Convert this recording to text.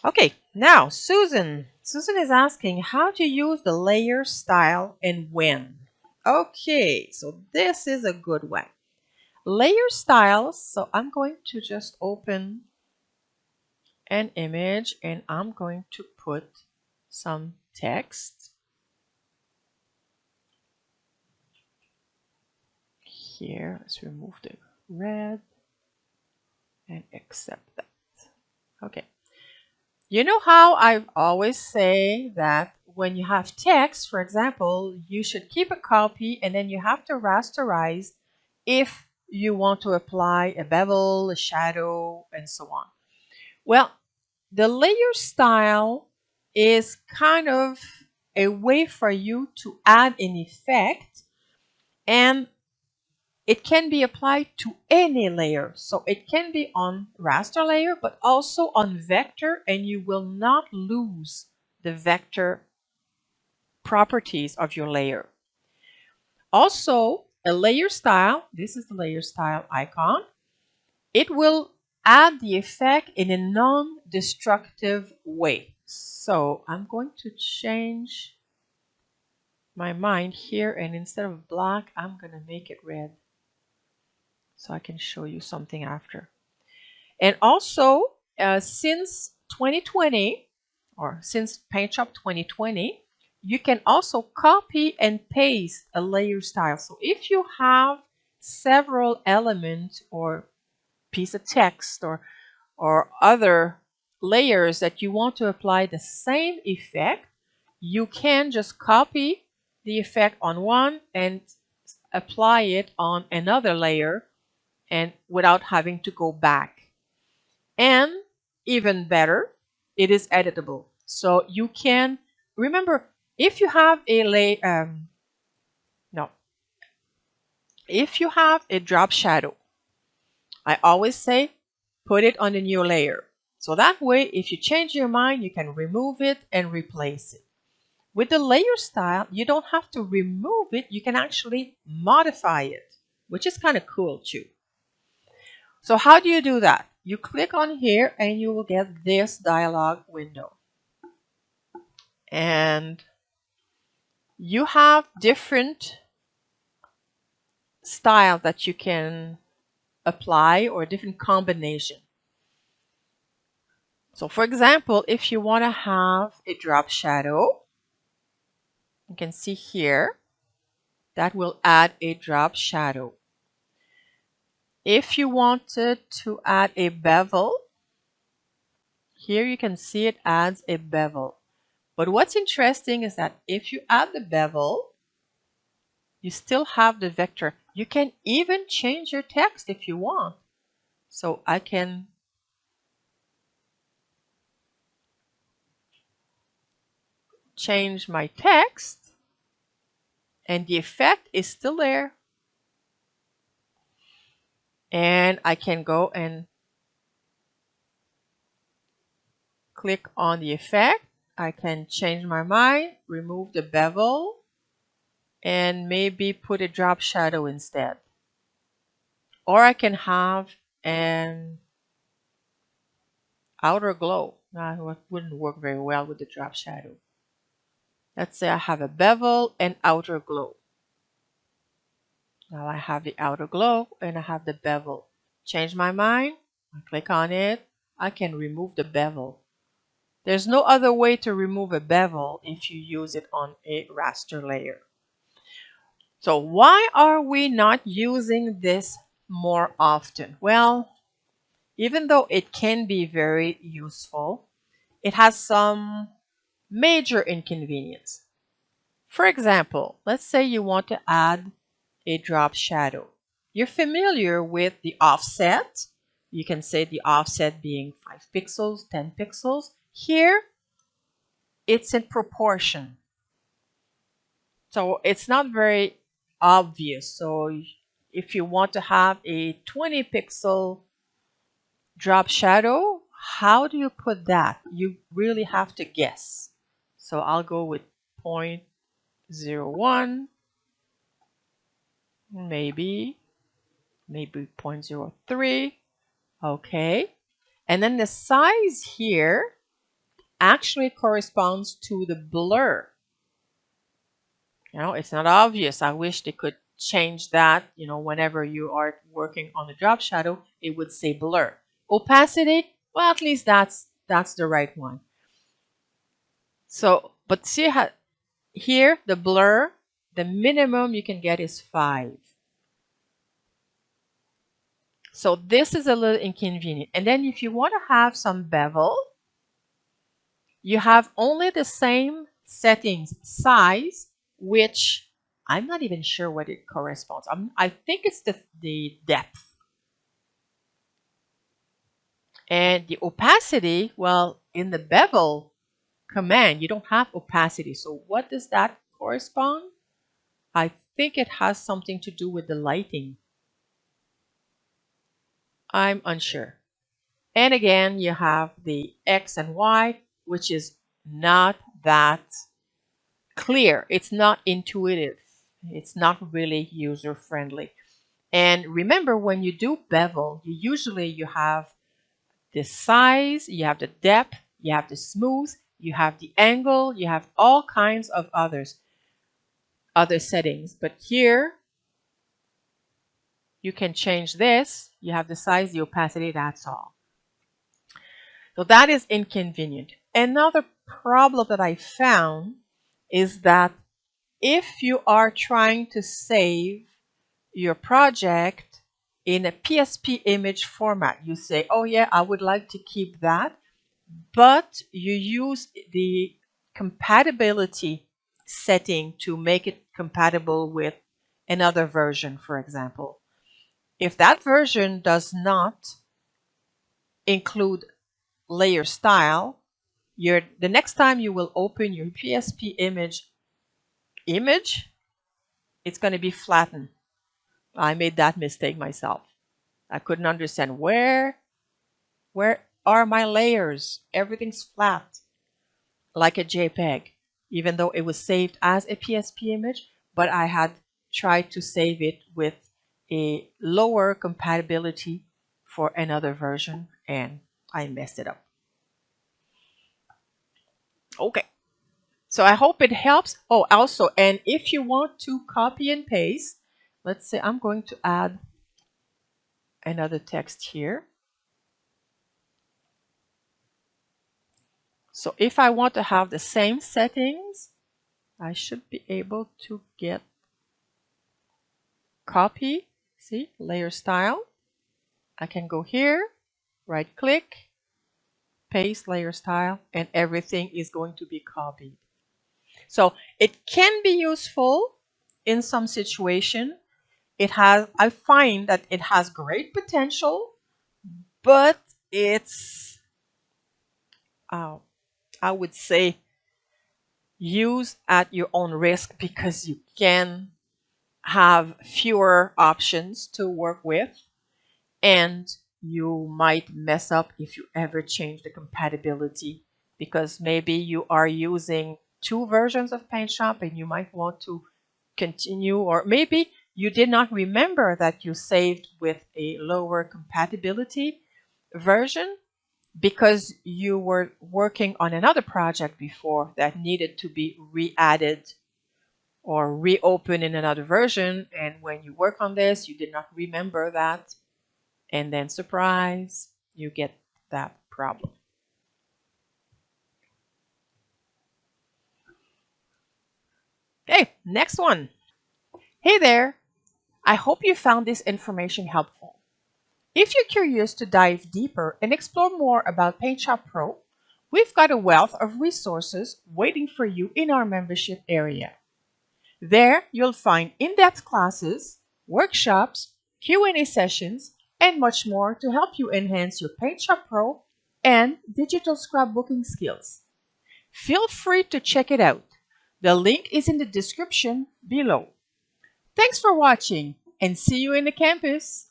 Okay, now Susan. Susan is asking how to use the layer style and when. Okay, so this is a good one. Layer styles. So I'm going to just open an image and I'm going to put some text here. Let's remove the red and accept that. Okay. You know how I always say that when you have text, for example, you should keep a copy and then you have to rasterize if you want to apply a bevel, a shadow, and so on. Well, the layer style is kind of a way for you to add an effect, and it can be applied to any layer. So it can be on raster layer, but also on vector, and you will not lose the vector properties of your layer. Also, a layer style, this is the layer style icon, it will add the effect in a non-destructive way. So I'm going to change my mind here, and instead of black, I'm going to make it red so I can show you something after. And also, since 2020, or since PaintShop 2020, you can also copy and paste a layer style. So if you have several elements or piece of text or other layers that you want to apply the same effect, you can just copy the effect on one and apply it on another layer and without having to go back. And even better, it is editable. So you can remember if you have if you have a drop shadow, I always say put it on a new layer. So that way, if you change your mind, you can remove it and replace it. With the layer style, you don't have to remove it. You can actually modify it, which is kind of cool too. So how do you do that? You click on here and you will get this dialog window. And you have different style that you can apply or different combination. So for example, if you want to have a drop shadow, you can see here that will add a drop shadow. If you wanted to add a bevel, here you can see it adds a bevel. But what's interesting is that if you add the bevel, you still have the vector. You can even change your text if you want. So I can change my text and the effect is still there. And I can go and click on the effect. I can change my mind, remove the bevel, and maybe put a drop shadow instead. Or I can have an outer glow. That wouldn't work very well with the drop shadow. Let's say I have a bevel and outer glow. Now I have the outer glow and I have the bevel. Change my mind, I click on it, I can remove the bevel. There's no other way to remove a bevel if you use it on a raster layer. So why are we not using this more often? Well, even though it can be very useful, it has some major inconvenience. For example, let's say you want to add a drop shadow. You're familiar with the offset. You can say the offset being 5 pixels, 10 pixels. Here, it's in proportion. So it's not very obvious. So if you want to have a 20 pixel drop shadow, how do you put that? You really have to guess. So I'll go with 0.01, maybe 0.03. Okay. And then the size here, actually corresponds to the blur. It's not obvious. I wish they could change that. Whenever you are working on the drop shadow, it would say blur. Opacity, well, at least that's the right one. So, but see how here the blur, the minimum you can get is 5. So this is a little inconvenient. And then if you want to have some bevel, you have only the same settings size, which I'm not even sure what it corresponds. I think it's the depth. And the opacity, well, in the bevel command, you don't have opacity. So what does that correspond? I think it has something to do with the lighting. I'm unsure. And again, you have the X and Y, which is not that clear. It's not intuitive. It's not really user friendly. And remember, when you do bevel, you have the size, you have the depth, you have the smooth, you have the angle, you have all kinds of other settings. But here, you can change this. You have the size, the opacity, that's all. So that is inconvenient. Another problem that I found is that if you are trying to save your project in a PSP image format, you say, oh yeah, I would like to keep that, but you use the compatibility setting to make it compatible with another version, for example. If that version does not include layer style, the next time you will open your PSP image, it's going to be flattened. I made that mistake myself. I couldn't understand where are my layers? Everything's flat, like a JPEG, even though it was saved as a PSP image, but I had tried to save it with a lower compatibility for another version, and I messed it up. Okay. So I hope it helps. Oh, also, and if you want to copy and paste, let's say I'm going to add another text here. So if I want to have the same settings, I should be able to get copy, see, layer style. I can go here, right click, paste layer style, and everything is going to be copied. So it can be useful in some situation. I find that it has great potential, but it's, I would say, use at your own risk because you can have fewer options to work with, and you might mess up if you ever change the compatibility because maybe you are using 2 versions of PaintShop and you might want to continue, or maybe you did not remember that you saved with a lower compatibility version because you were working on another project before that needed to be re-added or reopened in another version, and when you work on this you did not remember that, and then surprise, you get that problem. Okay, next one. Hey there, I hope you found this information helpful. If you're curious to dive deeper and explore more about PaintShop Pro, we've got a wealth of resources waiting for you in our membership area. There, you'll find in-depth classes, workshops, Q&A sessions, and much more to help you enhance your PaintShop Pro and digital scrapbooking skills. Feel free to check it out. The link is in the description below. Thanks for watching and see you in the campus.